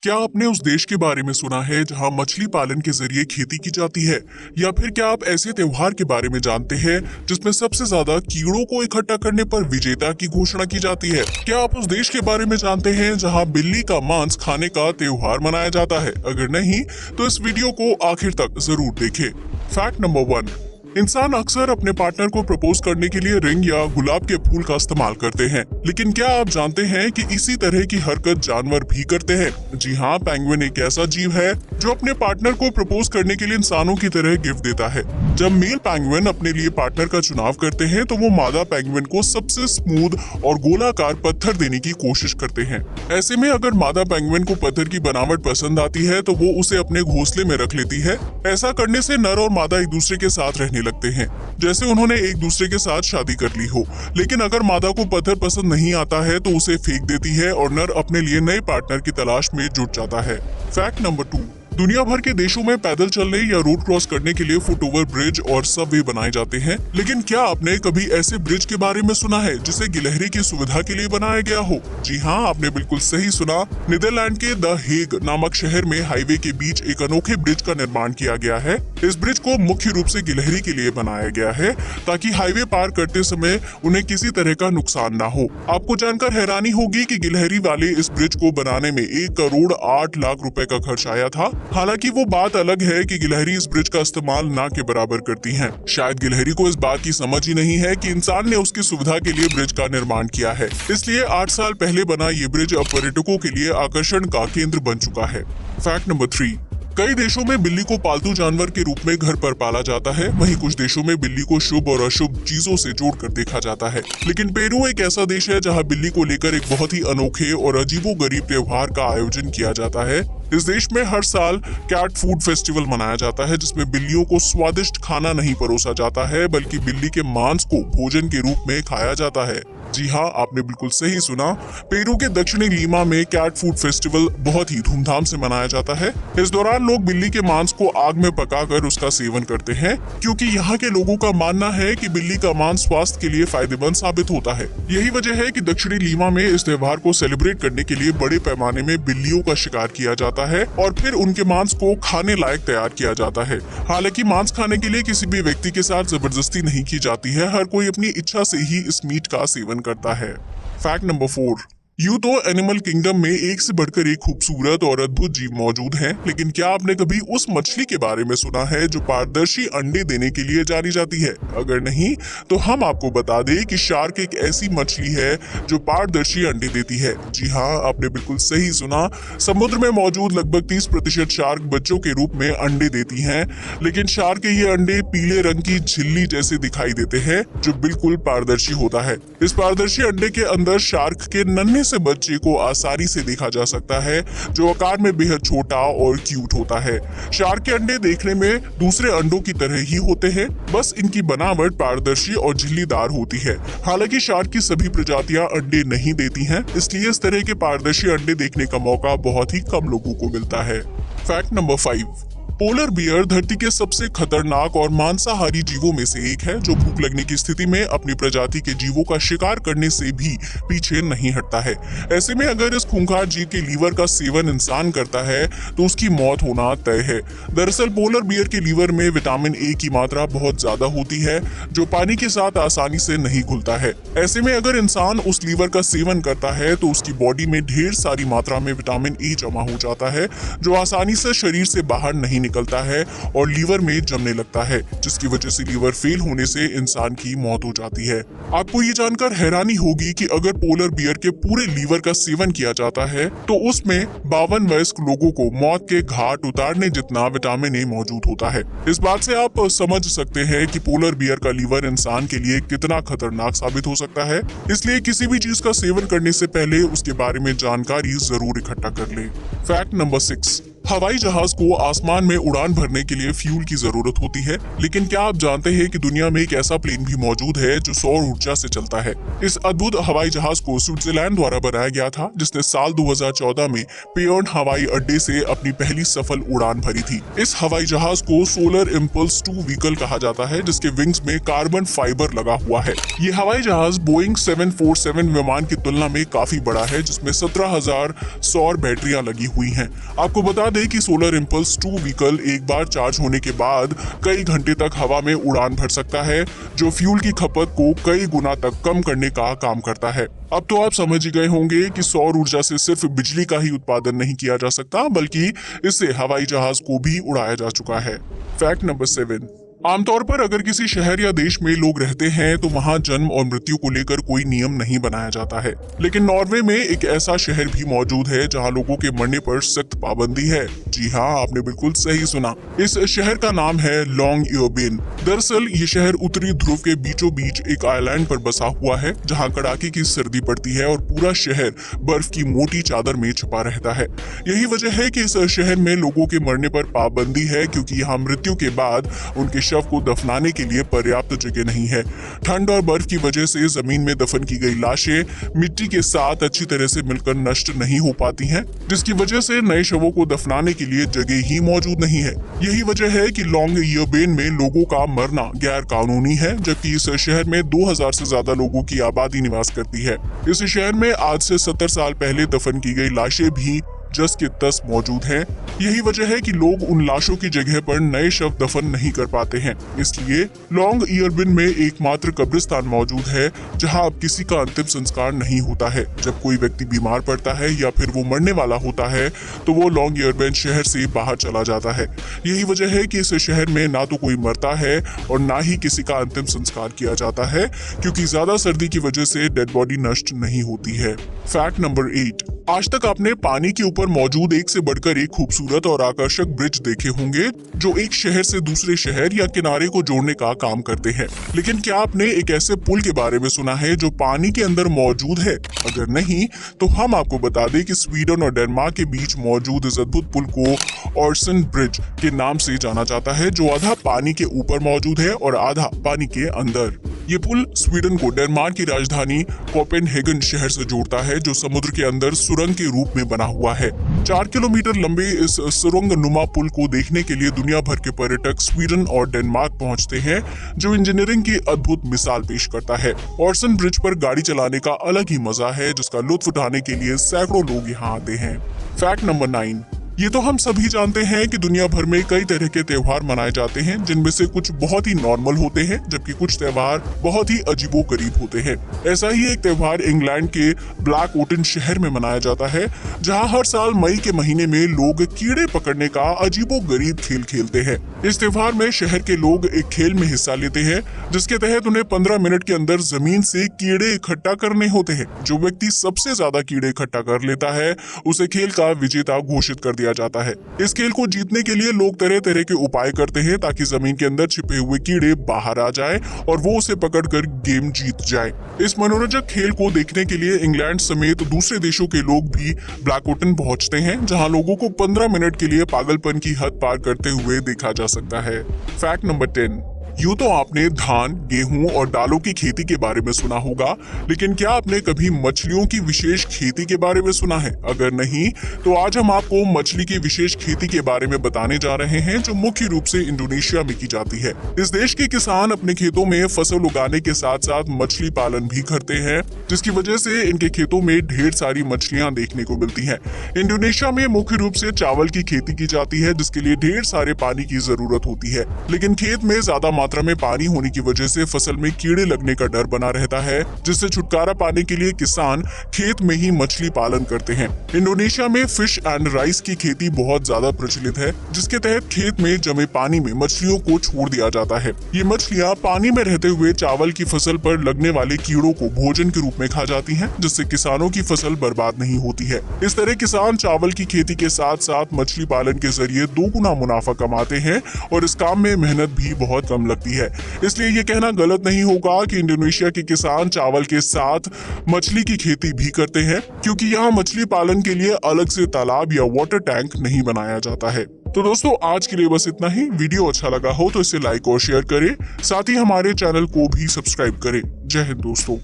क्या आपने उस देश के बारे में सुना है जहां मछली पालन के जरिए खेती की जाती है? या फिर क्या आप ऐसे त्योहार के बारे में जानते हैं जिसमें सबसे ज्यादा कीड़ों को इकट्ठा करने पर विजेता की घोषणा की जाती है? क्या आप उस देश के बारे में जानते हैं जहां बिल्ली का मांस खाने का त्योहार मनाया जाता है? अगर नहीं, तो इस वीडियो को आखिर तक जरूर देखें। फैक्ट नंबर 1, इंसान अक्सर अपने पार्टनर को प्रपोज करने के लिए रिंग या गुलाब के फूल का इस्तेमाल करते हैं, लेकिन क्या आप जानते हैं कि इसी तरह की हरकत जानवर भी करते हैं? जी हाँ, पेंगुइन एक ऐसा जीव है जो अपने पार्टनर को प्रपोज करने के लिए इंसानों की तरह गिफ्ट देता है। जब मेल पेंगुइन अपने लिए पार्टनर का चुनाव करते हैं तो वो मादा पेंगुइन को सबसे स्मूथ और गोलाकार पत्थर देने की कोशिश करते हैं। ऐसे में अगर मादा पेंगुइन को पत्थर की बनावट पसंद आती है तो वो उसे अपने घोंसले में रख लेती है। ऐसा करने से नर और मादा एक दूसरे के साथ रहने लगते हैं, जैसे उन्होंने एक दूसरे के साथ शादी कर ली हो। लेकिन अगर मादा को पत्थर पसंद नहीं आता है तो उसे फेंक देती है और नर अपने लिए नए पार्टनर की तलाश में जुट जाता है। फैक्ट नंबर 2, दुनिया भर के देशों में पैदल चलने या रोड क्रॉस करने के लिए फुट ओवर ब्रिज और सबवे बनाए जाते हैं, लेकिन क्या आपने कभी ऐसे ब्रिज के बारे में सुना है जिसे गिलहरी की सुविधा के लिए बनाया गया हो? जी हाँ, आपने बिल्कुल सही सुना। नीदरलैंड के द हेग नामक शहर में हाईवे के बीच एक अनोखे ब्रिज का निर्माण किया गया है। इस ब्रिज को मुख्य रूप से गिलहरी के लिए बनाया गया है ताकि हाईवे पार करते समय उन्हें किसी तरह का नुकसान ना हो। आपको जानकर हैरानी होगी कि गिलहरी वाले इस ब्रिज को बनाने में 1 करोड़ 8 लाख रुपए का खर्च आया था। हालांकि वो बात अलग है कि गिलहरी इस ब्रिज का इस्तेमाल ना के बराबर करती हैं। शायद गिलहरी को इस बात की समझ ही नहीं है कि इंसान ने उसकी सुविधा के लिए ब्रिज का निर्माण किया है, इसलिए 8 साल पहले बना ये ब्रिज अब पर्यटकों के लिए आकर्षण का केंद्र बन चुका है। फैक्ट नंबर 3, कई देशों में बिल्ली को पालतू जानवर के रूप में घर पर पाला जाता है। वहीं कुछ देशों में बिल्ली को शुभ और अशुभ चीजों से जोड़कर देखा जाता है। लेकिन पेरू एक ऐसा देश है जहां बिल्ली को लेकर एक बहुत ही अनोखे और अजीबोगरीब त्योहार का आयोजन किया जाता है। इस देश में हर साल कैट फूड फेस्टिवल मनाया जाता है, जिसमें बिल्लियों को स्वादिष्ट खाना नहीं परोसा जाता है बल्कि बिल्ली के मांस को भोजन के रूप में खाया जाता है। जी हाँ, आपने बिल्कुल सही सुना। पेरू के दक्षिणी लीमा में कैट फूड फेस्टिवल बहुत ही धूमधाम से मनाया जाता है। इस दौरान लोग बिल्ली के मांस को आग में पकाकर उसका सेवन करते हैं, क्योंकि यहाँ के लोगों का मानना है कि बिल्ली का मांस स्वास्थ्य के लिए फायदेमंद साबित होता है। यही वजह है कि दक्षिणी लीमा में इस त्योहार को सेलिब्रेट करने के लिए बड़े पैमाने में बिल्लियों का शिकार किया जाता है और फिर उनके मांस को खाने लायक तैयार किया जाता है। हालांकि मांस खाने के लिए किसी भी व्यक्ति के साथ जबरदस्ती नहीं की जाती है, हर कोई अपनी इच्छा से ही इस मीट का सेवन करता है। फैक्ट नंबर 4, यूं तो एनिमल किंगडम में एक से बढ़कर एक खूबसूरत और अद्भुत जीव मौजूद हैं, लेकिन क्या आपने कभी उस मछली के बारे में सुना है जो पारदर्शी अंडे देने के लिए जानी जाती है? अगर नहीं, तो हम आपको बता दें कि शार्क एक ऐसी मछली है जो पारदर्शी अंडे देती है। जी हाँ, आपने बिल्कुल सही सुना। समुद्र में मौजूद लगभग 30% शार्क बच्चों के रूप में अंडे देती हैं, लेकिन शार्क के ये अंडे पीले रंग की झिल्ली जैसे दिखाई देते हैं जो बिल्कुल पारदर्शी होता है। इस पारदर्शी अंडे के अंदर शार्क के नन्हे से बच्चे को आसानी से देखा जा सकता है, जो आकार में बेहद छोटा और क्यूट होता है। शार्क के अंडे देखने में दूसरे अंडों की तरह ही होते हैं, बस इनकी बनावट पारदर्शी और झिल्लीदार होती है। हालांकि शार्क की सभी प्रजातियां अंडे नहीं देती हैं, इसलिए इस तरह के पारदर्शी अंडे देखने का मौका बहुत ही कम लोगों को मिलता है। फैक्ट नंबर 5, पोलर बियर धरती के सबसे खतरनाक और मांसाहारी जीवों में से एक है, जो भूख लगने की स्थिति में अपनी प्रजाति के जीवों का शिकार करने से भी पीछे नहीं हटता है। ऐसे में अगर इस खूंखार जीव के लीवर का सेवन इंसान करता है तो उसकी मौत होना तय है। दरअसल पोलर बियर के लीवर में विटामिन ए की मात्रा बहुत ज्यादा होती है, जो पानी के साथ आसानी से नहीं घुलता है। ऐसे में अगर इंसान उस लीवर का सेवन करता है तो उसकी बॉडी में ढेर सारी मात्रा में विटामिन ए जमा हो जाता है, जो आसानी से शरीर से बाहर नहीं निकलता है और लीवर में जमने लगता है, जिसकी वजह से लीवर फेल होने से इंसान की मौत हो जाती है। आपको ये जानकर हैरानी होगी कि अगर पोलर बियर के पूरे लीवर का सेवन किया जाता है तो उसमें 52 वयस्क लोगों को मौत के घाट उतारने जितना विटामिन ए मौजूद होता है। इस बात से आप समझ सकते हैं कि पोलर बियर का लीवर इंसान के लिए कितना खतरनाक साबित हो सकता है। इसलिए किसी भी चीज का सेवन करने से पहले उसके बारे में जानकारी जरूर इकट्ठा कर ले। फैक्ट नंबर 6, हवाई जहाज को आसमान में उड़ान भरने के लिए फ्यूल की जरूरत होती है, लेकिन क्या आप जानते हैं कि दुनिया में एक ऐसा प्लेन भी मौजूद है जो सौर ऊर्जा से चलता है। इस अद्भुत हवाई जहाज को स्विट्जरलैंड द्वारा बनाया गया था, जिसने साल 2014 में पेयर्न हवाई अड्डे से अपनी पहली सफल उड़ान भरी थी। इस हवाई जहाज को सोलर इम्पल्स 2 व्हीकल कहा जाता है, जिसके विंग्स में कार्बन फाइबर लगा हुआ है। ये हवाई जहाज बोइंग 747 विमान की तुलना में काफी बड़ा है, जिसमें 17,000 सौर बैटरियां लगी हुई हैं। आपको बता दें कि सोलर इम्पल्स 2 व्हीकल एक बार चार्ज होने के बाद कई घंटे तक हवा में उड़ान भर सकता है, जो फ्यूल की खपत को कई गुना तक कम करने का काम करता है। अब तो आप समझ ही गए होंगे कि सौर ऊर्जा से सिर्फ बिजली का ही उत्पादन नहीं किया जा सकता, बल्कि इससे हवाई जहाज को भी उड़ाया जा चुका है। Fact number 7। आमतौर पर अगर किसी शहर या देश में लोग रहते हैं तो वहां जन्म और मृत्यु को लेकर कोई नियम नहीं बनाया जाता है, लेकिन नॉर्वे में एक ऐसा शहर भी मौजूद है जहां लोगों के मरने पर सख्त पाबंदी है। जी हाँ, आपने बिल्कुल सही सुना। इस शहर का नाम है लॉन्गयोर्बेन। दरअसल ये शहर उत्तरी ध्रुव के बीचों बीच एक आइलैंड पर बसा हुआ है, जहाँ कड़ाके की सर्दी पड़ती है और पूरा शहर बर्फ की मोटी चादर में छुपा रहता है। यही वजह है कि इस शहर में लोगों के मरने पर पाबंदी है, क्योंकि यहाँ मृत्यु के बाद उनके शव को दफनाने के लिए पर्याप्त जगह नहीं है। ठंड और बर्फ की वजह से जमीन में दफन की गई लाशें मिट्टी के साथ अच्छी तरह से मिलकर नष्ट नहीं हो पाती हैं, जिसकी वजह से नए शवों को दफनाने के लिए जगह ही मौजूद नहीं है। यही वजह है कि लॉन्गयोर्बेन में लोगों का मरना गैर कानूनी है, जबकि इस शहर में 2000 से ज्यादा लोगों की आबादी निवास करती है। इस शहर में आज से 70 साल पहले दफन की गई लाशें भी जस के तस मौजूद हैं। यही वजह है कि लोग उन लाशों की जगह पर नए शव दफन नहीं कर पाते हैं। इसलिए लॉन्गयोर्बेन में एकमात्र कब्रिस्तान मौजूद है जहां अब किसी का अंतिम संस्कार नहीं होता है। जब कोई व्यक्ति बीमार पड़ता है या फिर वो मरने वाला होता है तो वो लॉन्गयोर्बेन शहर से बाहर चला जाता है। यही वजह है कि इस शहर में ना तो कोई मरता है और ना ही किसी का अंतिम संस्कार किया जाता है, क्योंकि ज्यादा सर्दी की वजह से डेड बॉडी नष्ट नहीं होती है। Fact number 8। आज तक आपने पानी के ऊपर मौजूद एक से बढ़कर एक खूबसूरत और आकर्षक ब्रिज देखे होंगे, जो एक शहर से दूसरे शहर या किनारे को जोड़ने का काम करते हैं। लेकिन क्या आपने एक ऐसे पुल के बारे में सुना है जो पानी के अंदर मौजूद है? अगर नहीं, तो हम आपको बता दें कि स्वीडन और डेनमार्क के बीच मौजूद इस अद्भुत पुल को ऑर्सन ब्रिज के नाम से जाना जाता है, जो आधा पानी के ऊपर मौजूद है और आधा पानी के अंदर। ये पुल स्वीडन को डेनमार्क की राजधानी कोपेनहेगन शहर से जोड़ता है, जो समुद्र के अंदर सुरंग के रूप में बना हुआ है। 4 किलोमीटर लंबे इस सुरंग नुमा पुल को देखने के लिए दुनिया भर के पर्यटक स्वीडन और डेनमार्क पहुंचते हैं, जो इंजीनियरिंग की अद्भुत मिसाल पेश करता है। ऑर्सन ब्रिज पर गाड़ी चलाने का अलग ही मजा है, जिसका लुत्फ उठाने के लिए सैकड़ों लोग यहाँ आते हैं। Fact number 9। ये तो हम सभी जानते हैं कि दुनिया भर में कई तरह के त्योहार मनाए जाते हैं, जिनमें से कुछ बहुत ही नॉर्मल होते हैं, जबकि कुछ त्योहार बहुत ही अजीबोगरीब होते हैं। ऐसा ही एक त्योहार इंग्लैंड के ब्लैकवोटन शहर में मनाया जाता है, जहां हर साल मई के महीने में लोग कीड़े पकड़ने का अजीबोगरीब खेल खेलते हैं। इस त्योहार में शहर के लोग एक खेल में हिस्सा लेते हैं, जिसके तहत उन्हें 15 मिनट के अंदर जमीन से कीड़े इकट्ठा करने होते हैं। जो व्यक्ति सबसे ज्यादा कीड़े इकट्ठा कर लेता है, उसे खेल का विजेता घोषित कर दिया जाता है। इस खेल को जीतने के लिए लोग तरह तरह के उपाय करते हैं, ताकि जमीन के अंदर छिपे हुए कीड़े बाहर आ जाएं और वो उसे पकड़कर गेम जीत जाए। इस मनोरंजक खेल को देखने के लिए इंग्लैंड समेत दूसरे देशों के लोग भी ब्लैकवोटन पहुंचते हैं, जहां लोगों को 15 मिनट के लिए पागलपन की हद पार करते हुए देखा जा सकता है। Fact number 10। यूं तो आपने धान, गेहूं और दालों की खेती के बारे में सुना होगा, लेकिन क्या आपने कभी मछलियों की विशेष खेती के बारे में सुना है? अगर नहीं, तो आज हम आपको मछली की विशेष खेती के बारे में बताने जा रहे हैं, जो मुख्य रूप से इंडोनेशिया में की जाती है। इस देश के किसान अपने खेतों में फसल उगाने के साथ साथ मछली पालन भी करते हैं, जिसकी वजह से इनके खेतों में ढेर सारी मछलियां देखने को मिलती है। इंडोनेशिया में मुख्य रूप से चावल की खेती की जाती है, जिसके लिए ढेर सारे पानी की जरूरत होती है, लेकिन खेत में ज्यादा मात्रा में पानी होने की वजह से फसल में कीड़े लगने का डर बना रहता है, जिससे छुटकारा पाने के लिए किसान खेत में ही मछली पालन करते हैं। इंडोनेशिया में फिश एंड राइस की खेती बहुत ज्यादा प्रचलित है, जिसके तहत खेत में जमे पानी में मछलियों को छोड़ दिया जाता है। ये मछलियां पानी में रहते हुए चावल की फसल पर लगने वाले कीड़ों को भोजन के रूप में खा जाती हैं, जिससे किसानों की फसल बर्बाद नहीं होती है। इस तरह किसान चावल की खेती के साथ साथ मछली पालन के जरिए 2 गुना मुनाफा कमाते हैं और इस काम में मेहनत भी बहुत कम लगती है। इसलिए ये कहना गलत नहीं होगा कि इंडोनेशिया के किसान चावल के साथ मछली की खेती भी करते हैं, क्योंकि यहाँ मछली पालन के लिए अलग से तालाब या वाटर टैंक नहीं बनाया जाता है। तो दोस्तों आज के लिए बस इतना ही। वीडियो अच्छा लगा हो तो इसे लाइक और शेयर करें, साथ ही हमारे चैनल को भी सब्सक्राइब करें। जय हिंद दोस्तों।